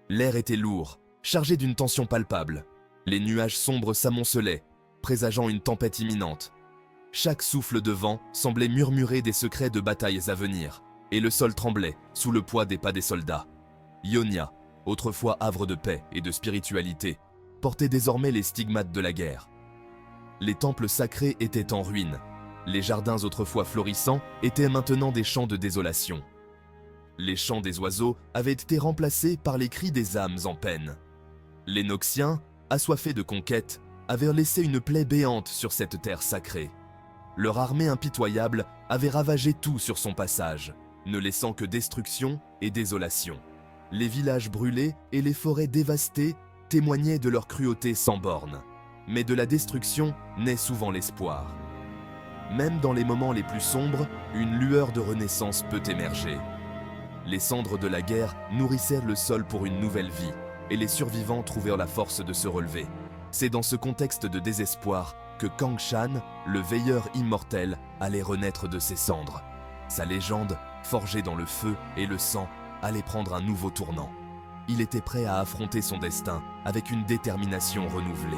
L'air était lourd, chargé d'une tension palpable. Les nuages sombres s'amoncelaient, présageant une tempête imminente. Chaque souffle de vent semblait murmurer des secrets de batailles à venir, et le sol tremblait sous le poids des pas des soldats. Ionia, autrefois havre de paix et de spiritualité, portait désormais les stigmates de la guerre. Les temples sacrés étaient en ruine. Les jardins autrefois florissants étaient maintenant des champs de désolation. Les chants des oiseaux avaient été remplacés par les cris des âmes en peine. Les Noxiens, assoiffés de conquête, avaient laissé une plaie béante sur cette terre sacrée. Leur armée impitoyable avait ravagé tout sur son passage, ne laissant que destruction et désolation. Les villages brûlés et les forêts dévastées témoignaient de leur cruauté sans bornes. Mais de la destruction naît souvent l'espoir. Même dans les moments les plus sombres, une lueur de renaissance peut émerger. Les cendres de la guerre nourrissaient le sol pour une nouvelle vie, et les survivants trouvèrent la force de se relever. C'est dans ce contexte de désespoir que Kang Shan, le veilleur immortel, allait renaître de ses cendres. Sa légende, forgée dans le feu et le sang, allait prendre un nouveau tournant. Il était prêt à affronter son destin avec une détermination renouvelée.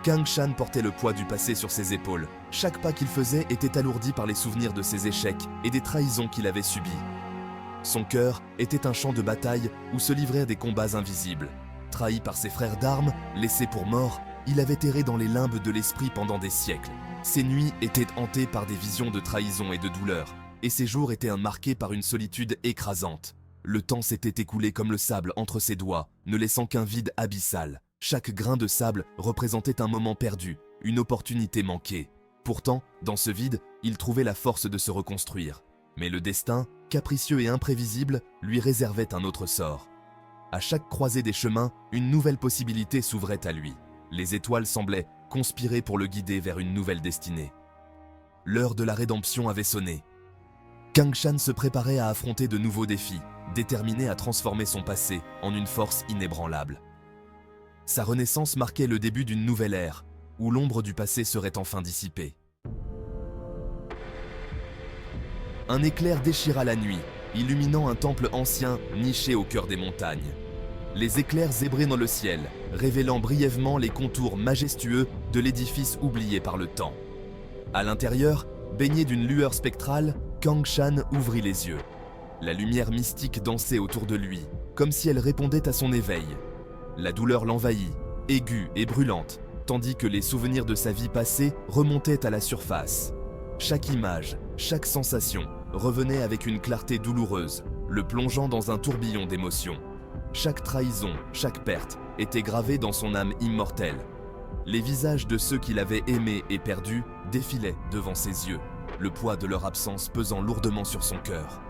Kang Shan portait le poids du passé sur ses épaules. Chaque pas qu'il faisait était alourdi par les souvenirs de ses échecs et des trahisons qu'il avait subies. Son cœur était un champ de bataille où se livraient des combats invisibles. Trahi par ses frères d'armes, laissé pour mort, il avait erré dans les limbes de l'esprit pendant des siècles. Ses nuits étaient hantées par des visions de trahison et de douleur, et ses jours étaient marqués par une solitude écrasante. Le temps s'était écoulé comme le sable entre ses doigts, ne laissant qu'un vide abyssal. Chaque grain de sable représentait un moment perdu, une opportunité manquée. Pourtant, dans ce vide, il trouvait la force de se reconstruire. Mais le destin, capricieux et imprévisible, lui réservait un autre sort. À chaque croisée des chemins, une nouvelle possibilité s'ouvrait à lui. Les étoiles semblaient conspirer pour le guider vers une nouvelle destinée. L'heure de la rédemption avait sonné. Kang Shan se préparait à affronter de nouveaux défis, déterminé à transformer son passé en une force inébranlable. Sa renaissance marquait le début d'une nouvelle ère, où l'ombre du passé serait enfin dissipée. Un éclair déchira la nuit, illuminant un temple ancien niché au cœur des montagnes. Les éclairs zébraient dans le ciel, révélant brièvement les contours majestueux de l'édifice oublié par le temps. À l'intérieur, baigné d'une lueur spectrale, Kang Shan ouvrit les yeux. La lumière mystique dansait autour de lui, comme si elle répondait à son éveil. La douleur l'envahit, aiguë et brûlante, tandis que les souvenirs de sa vie passée remontaient à la surface. Chaque image, chaque sensation revenait avec une clarté douloureuse, le plongeant dans un tourbillon d'émotions. Chaque trahison, chaque perte était gravée dans son âme immortelle. Les visages de ceux qu'il avait aimés et perdus défilaient devant ses yeux, le poids de leur absence pesant lourdement sur son cœur.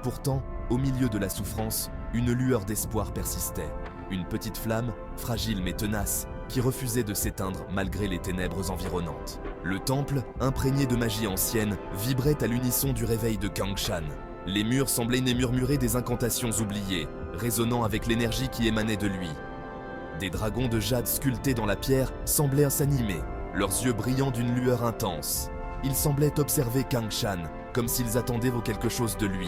Pourtant, au milieu de la souffrance, une lueur d'espoir persistait. Une petite flamme, fragile mais tenace, qui refusait de s'éteindre malgré les ténèbres environnantes. Le temple, imprégné de magie ancienne, vibrait à l'unisson du réveil de Kang Shan. Les murs semblaient murmurer des incantations oubliées, résonnant avec l'énergie qui émanait de lui. Des dragons de jade sculptés dans la pierre semblaient s'animer, leurs yeux brillant d'une lueur intense. Ils semblaient observer Kang Shan, comme s'ils attendaient quelque chose de lui.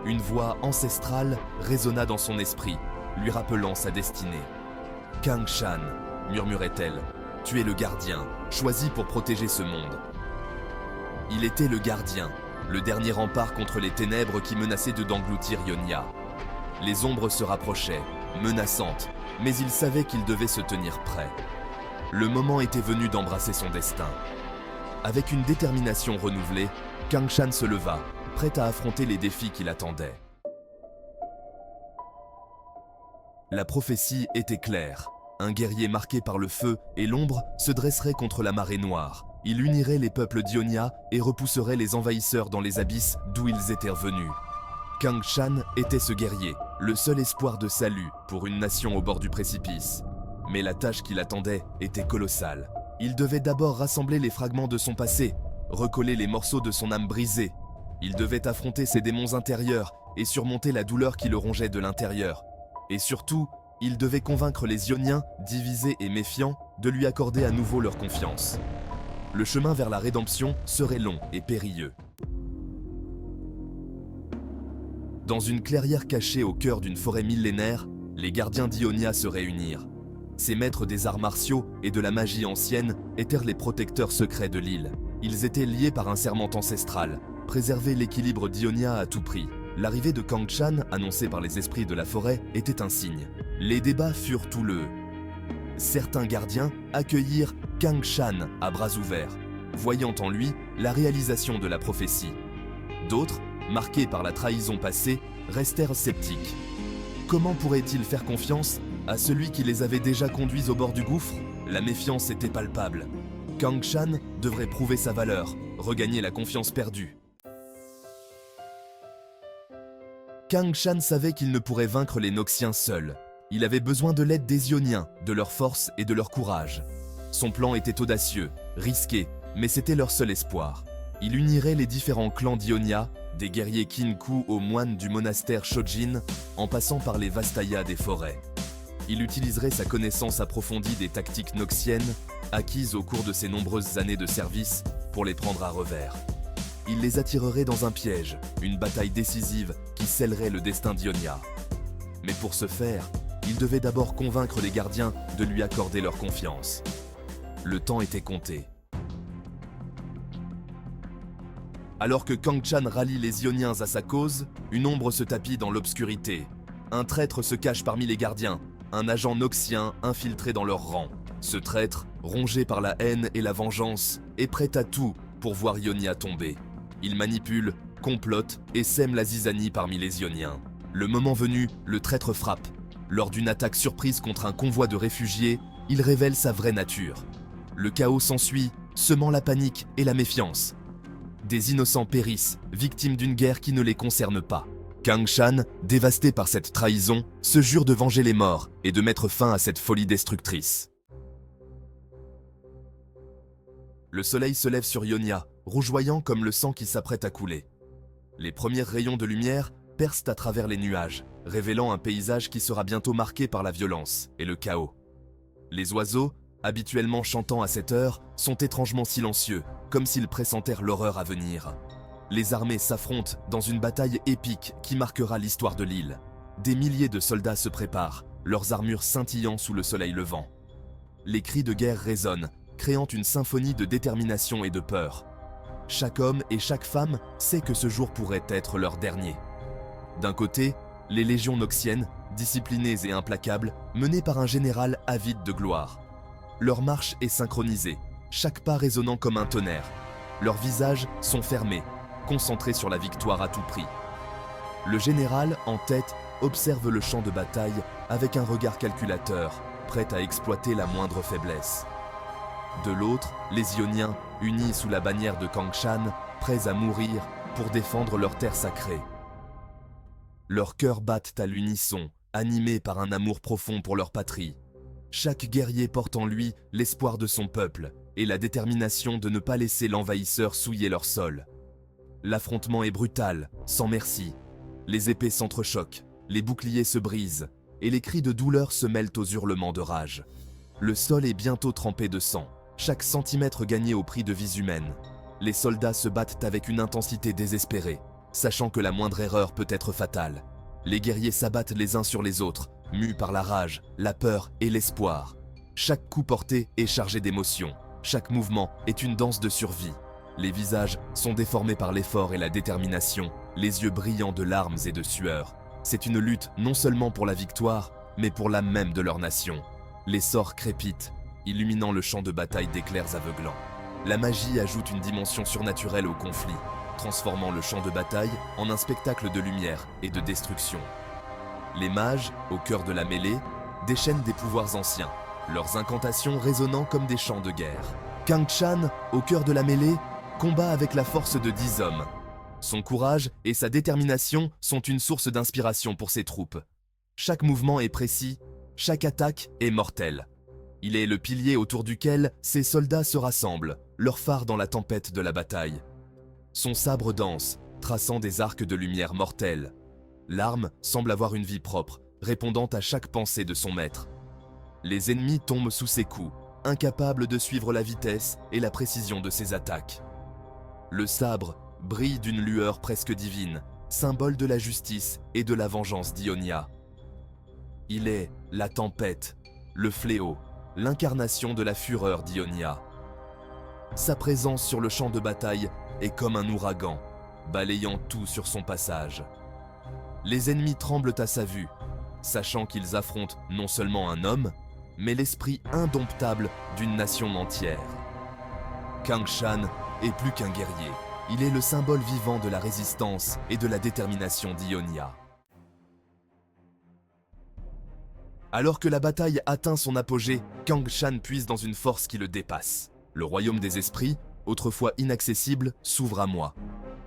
Une voix ancestrale résonna dans son esprit, lui rappelant sa destinée. « Kang Shan », murmurait-elle, « tu es le gardien, choisi pour protéger ce monde. » Il était le gardien, le dernier rempart contre les ténèbres qui menaçaient d'engloutir Ionia. Les ombres se rapprochaient, menaçantes, mais il savait qu'il devait se tenir prêt. Le moment était venu d'embrasser son destin. Avec une détermination renouvelée, Kang Shan se leva, prêt à affronter les défis qui l'attendaient. La prophétie était claire. Un guerrier marqué par le feu et l'ombre se dresserait contre la marée noire. Il unirait les peuples d'Ionia et repousserait les envahisseurs dans les abysses d'où ils étaient venus. Kang Shan était ce guerrier, le seul espoir de salut pour une nation au bord du précipice. Mais la tâche qui l'attendait était colossale. Il devait d'abord rassembler les fragments de son passé, recoller les morceaux de son âme brisée. Il devait affronter ses démons intérieurs et surmonter la douleur qui le rongeait de l'intérieur. Et surtout, il devait convaincre les Ioniens, divisés et méfiants, de lui accorder à nouveau leur confiance. Le chemin vers la rédemption serait long et périlleux. Dans une clairière cachée au cœur d'une forêt millénaire, Les gardiens d'Ionia se réunirent. Ces maîtres des arts martiaux et de la magie ancienne étaient les protecteurs secrets de l'île. Ils étaient liés par un serment ancestral, préserver l'équilibre d'Ionia à tout prix. L'arrivée de Kang Chan, annoncée par les esprits de la forêt, était un signe. Les débats furent houleux. Certains gardiens accueillirent Kang Chan à bras ouverts, voyant en lui la réalisation de la prophétie. D'autres, marqués par la trahison passée, restèrent sceptiques. Comment pourraient-ils faire confiance à celui qui les avait déjà conduits au bord du gouffre? La méfiance était palpable. Kang Chan devrait prouver sa valeur, regagner la confiance perdue. Kang Chan savait qu'il ne pourrait vaincre les Noxiens seul. Il avait besoin de l'aide des Ioniens, de leur force et de leur courage. Son plan était audacieux, risqué, mais c'était leur seul espoir. Il unirait les différents clans d'Ionia, des guerriers Kinku aux moines du monastère Shojin, en passant par les Vastaya des forêts. Il utiliserait sa connaissance approfondie des tactiques noxiennes, acquises au cours de ses nombreuses années de service, pour les prendre à revers. Il les attirerait dans un piège, une bataille décisive qui scellerait le destin d'Ionia. Mais pour ce faire, il devait d'abord convaincre les gardiens de lui accorder leur confiance. Le temps était compté. Alors que Kang Chan rallie les Ioniens à sa cause, une ombre se tapit dans l'obscurité. Un traître se cache parmi les gardiens, un agent noxien infiltré dans leur rang. Ce traître, rongé par la haine et la vengeance, est prêt à tout pour voir Ionia tomber. Il manipule, complote et sème la zizanie parmi les Ioniens. Le moment venu, le traître frappe. Lors d'une attaque surprise contre un convoi de réfugiés, il révèle sa vraie nature. Le chaos s'ensuit, semant la panique et la méfiance. Des innocents périssent, victimes d'une guerre qui ne les concerne pas. Kang Chan, dévasté par cette trahison, se jure de venger les morts et de mettre fin à cette folie destructrice. Le soleil se lève sur Ionia, rougeoyant comme le sang qui s'apprête à couler. Les premiers rayons de lumière percent à travers les nuages, révélant un paysage qui sera bientôt marqué par la violence et le chaos. Les oiseaux, habituellement chantant à cette heure, sont étrangement silencieux, comme s'ils pressentèrent l'horreur à venir. Les armées s'affrontent dans une bataille épique qui marquera l'histoire de l'île. Des milliers de soldats se préparent, leurs armures scintillant sous le soleil levant. Les cris de guerre résonnent, créant une symphonie de détermination et de peur. Chaque homme et chaque femme sait que ce jour pourrait être leur dernier. D'un côté, les légions noxiennes, disciplinées et implacables, menées par un général avide de gloire. Leur marche est synchronisée, chaque pas résonnant comme un tonnerre. Leurs visages sont fermés, concentrés sur la victoire à tout prix. Le général, en tête, observe le champ de bataille avec un regard calculateur, prêt à exploiter la moindre faiblesse. De l'autre, les Ioniens, unis sous la bannière de Kang Chan, prêts à mourir pour défendre leur terre sacrée. Leurs cœurs battent à l'unisson, animés par un amour profond pour leur patrie. Chaque guerrier porte en lui l'espoir de son peuple et la détermination de ne pas laisser l'envahisseur souiller leur sol. L'affrontement est brutal, sans merci. Les épées s'entrechoquent, les boucliers se brisent, et les cris de douleur se mêlent aux hurlements de rage. Le sol est bientôt trempé de sang, chaque centimètre gagné au prix de vies humaines. Les soldats se battent avec une intensité désespérée, sachant que la moindre erreur peut être fatale. Les guerriers s'abattent les uns sur les autres, mus par la rage, la peur et l'espoir. Chaque coup porté est chargé d'émotion, chaque mouvement est une danse de survie. Les visages sont déformés par l'effort et la détermination, les yeux brillants de larmes et de sueur. C'est une lutte non seulement pour la victoire, mais pour l'âme même de leur nation. Les sorts crépitent, illuminant le champ de bataille d'éclairs aveuglants. La magie ajoute une dimension surnaturelle au conflit, transformant le champ de bataille en un spectacle de lumière et de destruction. Les mages, au cœur de la mêlée, déchaînent des pouvoirs anciens, leurs incantations résonnant comme des chants de guerre. Kang Chan, au cœur de la mêlée, combat avec la force de 10 hommes. Son courage et sa détermination sont une source d'inspiration pour ses troupes. Chaque mouvement est précis, chaque attaque est mortelle. Il est le pilier autour duquel ses soldats se rassemblent, leur phare dans la tempête de la bataille. Son sabre danse, traçant des arcs de lumière mortels. L'arme semble avoir une vie propre, répondant à chaque pensée de son maître. Les ennemis tombent sous ses coups, incapables de suivre la vitesse et la précision de ses attaques. Le sabre brille d'une lueur presque divine, symbole de la justice et de la vengeance d'Ionia. Il est la tempête, le fléau, l'incarnation de la fureur d'Ionia. Sa présence sur le champ de bataille est comme un ouragan, balayant tout sur son passage. Les ennemis tremblent à sa vue, sachant qu'ils affrontent non seulement un homme, mais l'esprit indomptable d'une nation entière. Kang Shan est plus qu'un guerrier, il est le symbole vivant de la résistance et de la détermination d'Ionia. Alors que la bataille atteint son apogée, Kang Shan puise dans une force qui le dépasse. Le royaume des esprits, autrefois inaccessible, s'ouvre à moi.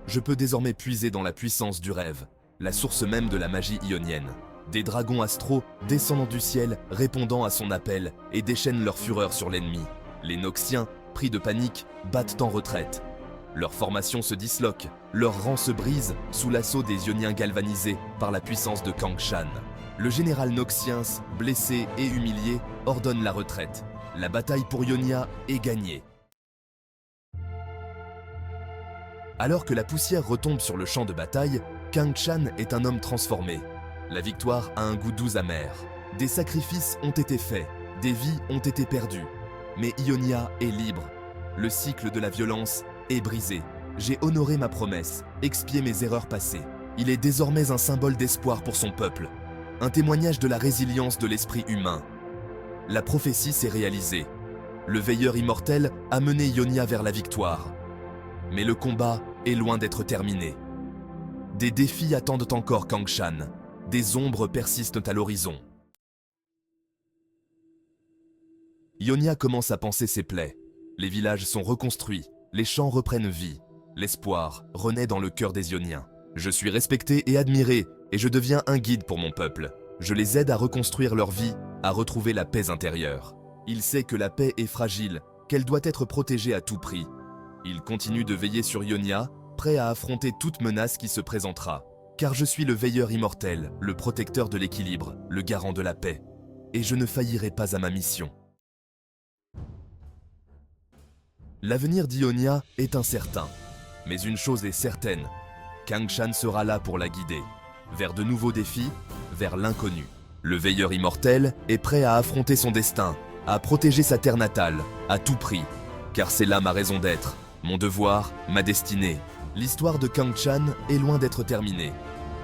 Je peux désormais puiser dans la puissance du rêve, la source même de la magie ionienne. Des dragons astraux descendant du ciel, répondant à son appel et déchaînent leur fureur sur l'ennemi. Les Noxiens, pris de panique, battent en retraite. Leur formation se disloque, leurs rangs se brisent sous l'assaut des Ioniens galvanisés par la puissance de Kang Shan. Le général Noxiens, blessé et humilié, ordonne la retraite. La bataille pour Ionia est gagnée. Alors que la poussière retombe sur le champ de bataille, Kang Shan est un homme transformé. La victoire a un goût doux amer. Des sacrifices ont été faits, des vies ont été perdues. Mais Ionia est libre. Le cycle de la violence est brisé. J'ai honoré ma promesse, expié mes erreurs passées. Il est désormais un symbole d'espoir pour son peuple. Un témoignage de la résilience de l'esprit humain. La prophétie s'est réalisée. Le veilleur immortel a mené Ionia vers la victoire. Mais le combat est loin d'être terminé. Des défis attendent encore Kang Shan. Des ombres persistent à l'horizon. Ionia commence à panser ses plaies. Les villages sont reconstruits, les champs reprennent vie. L'espoir renaît dans le cœur des Ioniens. Je suis respecté et admiré, et je deviens un guide pour mon peuple. Je les aide à reconstruire leur vie, à retrouver la paix intérieure. Il sait que la paix est fragile, qu'elle doit être protégée à tout prix. Il continue de veiller sur Ionia, prêt à affronter toute menace qui se présentera. Car je suis le veilleur immortel, le protecteur de l'équilibre, le garant de la paix. Et je ne faillirai pas à ma mission. L'avenir d'Ionia est incertain. Mais une chose est certaine, Kang Shan sera là pour la guider. Vers de nouveaux défis, vers l'inconnu. Le veilleur immortel est prêt à affronter son destin, à protéger sa terre natale, à tout prix. Car c'est là ma raison d'être, mon devoir, ma destinée. L'histoire de Kang Shan est loin d'être terminée.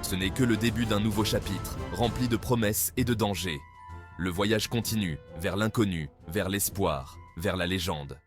Ce n'est que le début d'un nouveau chapitre, rempli de promesses et de dangers. Le voyage continue, vers l'inconnu, vers l'espoir, vers la légende.